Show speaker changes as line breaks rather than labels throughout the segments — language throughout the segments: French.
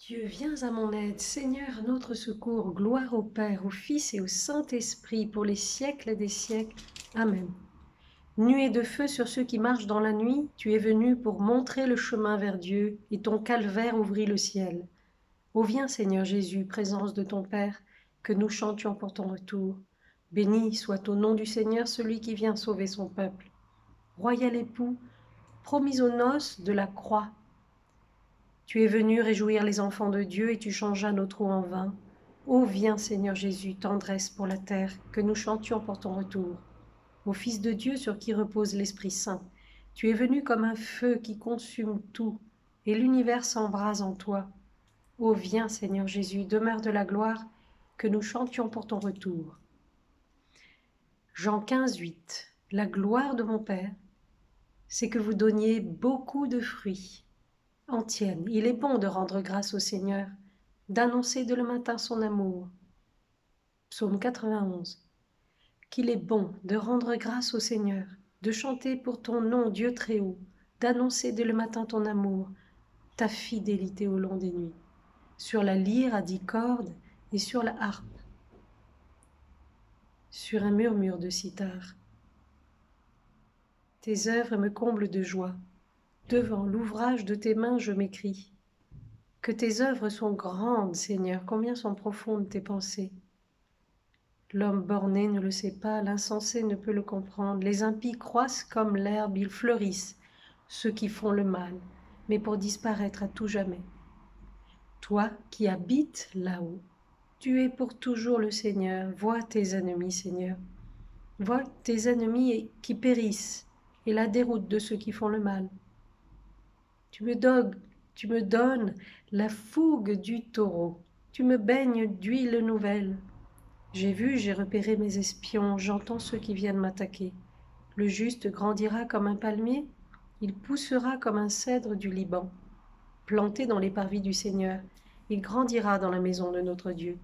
Dieu, viens à mon aide, Seigneur, notre secours, gloire au Père, au Fils et au Saint-Esprit, pour les siècles des siècles. Amen. Nuée de feu sur ceux qui marchent dans la nuit, tu es venu pour montrer le chemin vers Dieu, et ton calvaire ouvrit le ciel. Ô viens, Seigneur Jésus, présence de ton Père, que nous chantions pour ton retour. Béni soit au nom du Seigneur celui qui vient sauver son peuple. Royal époux, promis aux noces de la croix, tu es venu réjouir les enfants de Dieu et tu changeas nos trous en vin. Ô viens Seigneur Jésus, tendresse pour la terre, que nous chantions pour ton retour. Ô Fils de Dieu sur qui repose l'Esprit Saint, tu es venu comme un feu qui consume tout, et l'univers s'embrase en toi. Ô viens Seigneur Jésus, demeure de la gloire, que nous chantions pour ton retour. Jean 15, 8. La gloire de mon Père, c'est que vous donniez beaucoup de fruits. Antienne, il est bon de rendre grâce au Seigneur, d'annoncer de le matin son amour. Psaume 91. Qu'il est bon de rendre grâce au Seigneur, de chanter pour ton nom, Dieu très haut, d'annoncer dès le matin ton amour, ta fidélité au long des nuits, sur la lyre à 10 cordes et sur la harpe, sur un murmure de cithare. Tes œuvres me comblent de joie, devant l'ouvrage de tes mains je m'écrie. Que tes œuvres sont grandes, Seigneur, combien sont profondes tes pensées. L'homme borné ne le sait pas, l'insensé ne peut le comprendre. Les impies croissent comme l'herbe, ils fleurissent, ceux qui font le mal, mais pour disparaître à tout jamais. Toi qui habites là-haut, tu es pour toujours le Seigneur. Vois tes ennemis, Seigneur. Vois tes ennemis qui périssent et la déroute de ceux qui font le mal. Tu me donnes la fougue du taureau. Tu me baignes d'huile nouvelle. J'ai vu, j'ai repéré mes espions, j'entends ceux qui viennent m'attaquer. Le juste grandira comme un palmier, il poussera comme un cèdre du Liban. Planté dans les parvis du Seigneur, il grandira dans la maison de notre Dieu.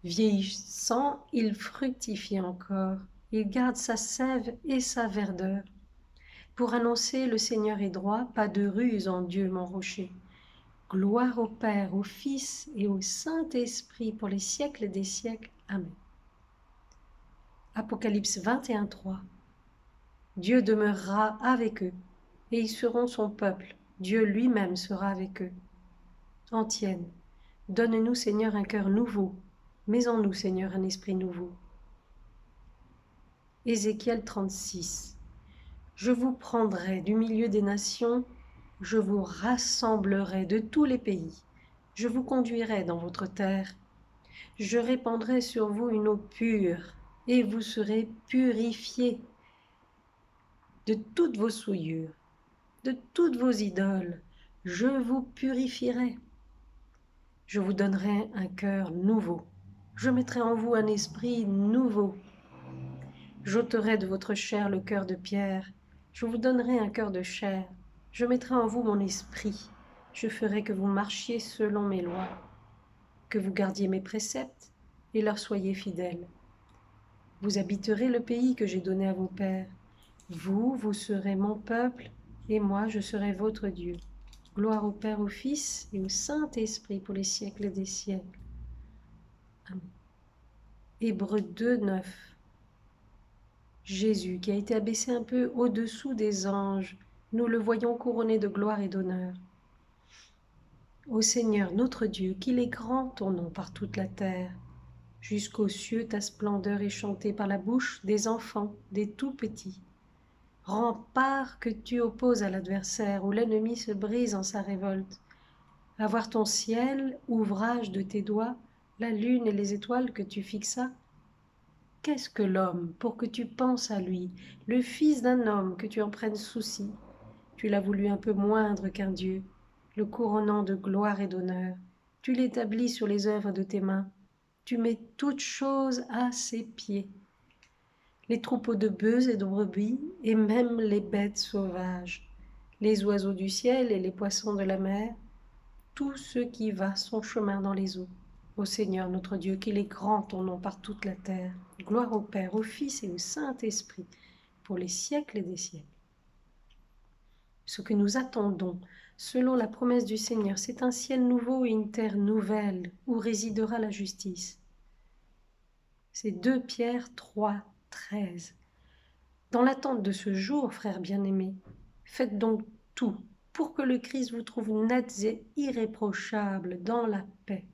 Vieillissant, il fructifie encore, il garde sa sève et sa verdeur. Pour annoncer le Seigneur est droit, pas de ruse en Dieu mon rocher. Gloire au Père, au Fils et au Saint-Esprit pour les siècles des siècles. Amen. Apocalypse 21, 3. Dieu demeurera avec eux, et ils seront son peuple. Dieu lui-même sera avec eux. Antienne, donne-nous, Seigneur, un cœur nouveau. Mets en nous, Seigneur, un esprit nouveau. Ézéchiel 36. Je vous prendrai du milieu des nations, je vous rassemblerai de tous les pays, je vous conduirai dans votre terre, je répandrai sur vous une eau pure, et vous serez purifiés de toutes vos souillures, de toutes vos idoles, je vous purifierai. Je vous donnerai un cœur nouveau, je mettrai en vous un esprit nouveau. J'ôterai de votre chair le cœur de pierre, je vous donnerai un cœur de chair, je mettrai en vous mon esprit, je ferai que vous marchiez selon mes lois, que vous gardiez mes préceptes et leur soyez fidèles. Vous habiterez le pays que j'ai donné à vos pères. Vous serez mon peuple, et moi je serai votre Dieu. Gloire au Père, au Fils et au Saint-Esprit pour les siècles des siècles. Amen. Hébreux 2, 9. Jésus, qui a été abaissé un peu au-dessous des anges, nous le voyons couronné de gloire et d'honneur. Ô Seigneur, notre Dieu, qu'il est grand ton nom par toute la terre. Jusqu'aux cieux, ta splendeur est chantée par la bouche des enfants, des tout-petits. Rempart que tu opposes à l'adversaire, où l'ennemi se brise en sa révolte. À voir ton ciel, ouvrage de tes doigts, la lune et les étoiles que tu fixas. Qu'est-ce que l'homme pour que tu penses à lui, le fils d'un homme que tu en prennes souci? Tu l'as voulu un peu moindre qu'un Dieu, le couronnant de gloire et d'honneur. Tu l'établis sur les œuvres de tes mains. Tu mets toutes choses à ses pieds. Les troupeaux de bœufs et de brebis, et même les bêtes sauvages, les oiseaux du ciel et les poissons de la mer, tout ce qui va son chemin dans les eaux. Ô Seigneur notre Dieu, qu'il est grand ton nom par toute la terre. Gloire au Père, au Fils et au Saint-Esprit, pour les siècles des siècles. Ce que nous attendons selon la promesse du Seigneur. C'est un ciel nouveau et une terre nouvelle où résidera la justice. C'est 2 Pierre 3, 13. Dans l'attente de ce jour, frères bien-aimés, faites donc tout pour que le Christ vous trouve nets et irréprochables dans la paix.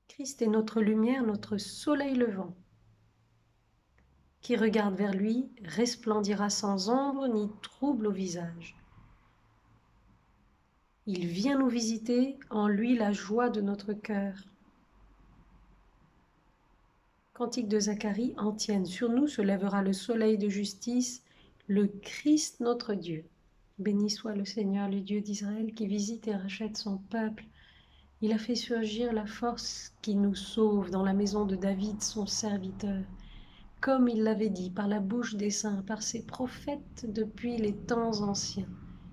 Christ est notre lumière, notre soleil levant. Qui regarde vers lui resplendira sans ombre ni trouble au visage. Il vient nous visiter, en lui la joie de notre cœur. Cantique de Zacharie, Antienne, sur nous se lèvera le soleil de justice, le Christ notre Dieu. Béni soit le Seigneur, le Dieu d'Israël, qui visite et rachète son peuple. Il a fait surgir la force qui nous sauve dans la maison de David, son serviteur, comme il l'avait dit par la bouche des saints, par ses prophètes depuis les temps anciens.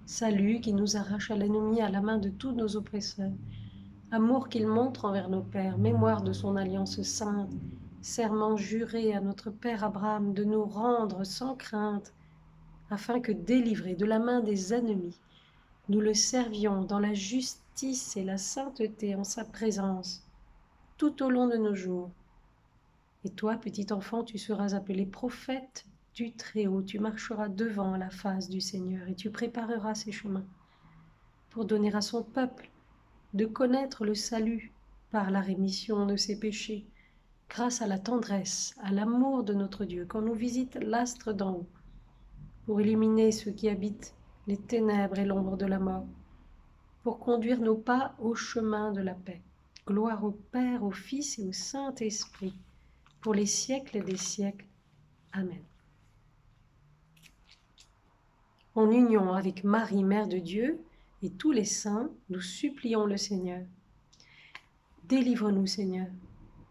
Salut qui nous arrache à l'ennemi, à la main de tous nos oppresseurs. Amour qu'il montre envers nos pères, mémoire de son alliance sainte, serment juré à notre père Abraham de nous rendre sans crainte, afin que, délivrés de la main des ennemis, nous le servions dans la justice et la sainteté en sa présence, tout au long de nos jours. Et toi, petit enfant, tu seras appelé prophète du Très-Haut, tu marcheras devant la face du Seigneur et tu prépareras ses chemins pour donner à son peuple de connaître le salut par la rémission de ses péchés, grâce à la tendresse, à l'amour de notre Dieu, quand nous visite l'astre d'en haut, pour illuminer ceux qui habitent les ténèbres et l'ombre de la mort, pour conduire nos pas au chemin de la paix. Gloire au Père, au Fils et au Saint-Esprit, pour les siècles des siècles. Amen. En union avec Marie, Mère de Dieu, et tous les saints, nous supplions le Seigneur. Délivre-nous, Seigneur,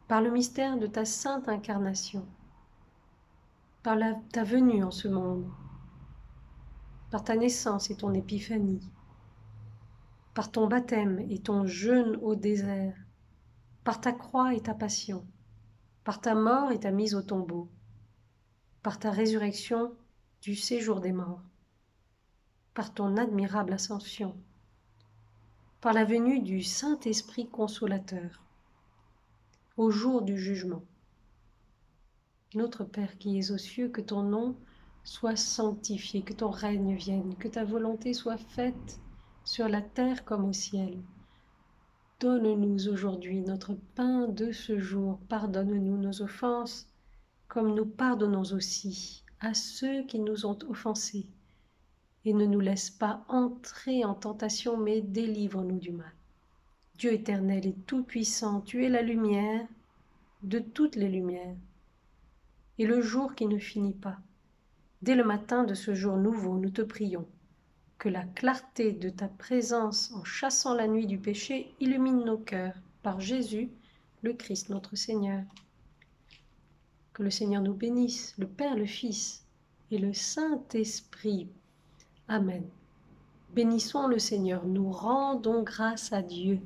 par le mystère de ta sainte incarnation, par ta venue en ce monde, par ta naissance et ton épiphanie, par ton baptême et ton jeûne au désert, par ta croix et ta passion, par ta mort et ta mise au tombeau, par ta résurrection du séjour des morts, par ton admirable ascension, par la venue du Saint-Esprit consolateur, au jour du jugement. Notre Père qui es aux cieux, que ton nom soit sanctifié, que ton règne vienne, que ta volonté soit faite sur la terre comme au ciel. Donne-nous aujourd'hui notre pain de ce jour. Pardonne-nous nos offenses, comme nous pardonnons aussi à ceux qui nous ont offensés. Et ne nous laisse pas entrer en tentation, mais délivre-nous du mal. Dieu éternel et tout-puissant, tu es la lumière de toutes les lumières, et le jour qui ne finit pas. Dès le matin de ce jour nouveau, nous te prions que la clarté de ta présence en chassant la nuit du péché illumine nos cœurs par Jésus, le Christ notre Seigneur. Que le Seigneur nous bénisse, le Père, le Fils et le Saint-Esprit. Amen. Bénissons le Seigneur, nous rendons grâce à Dieu.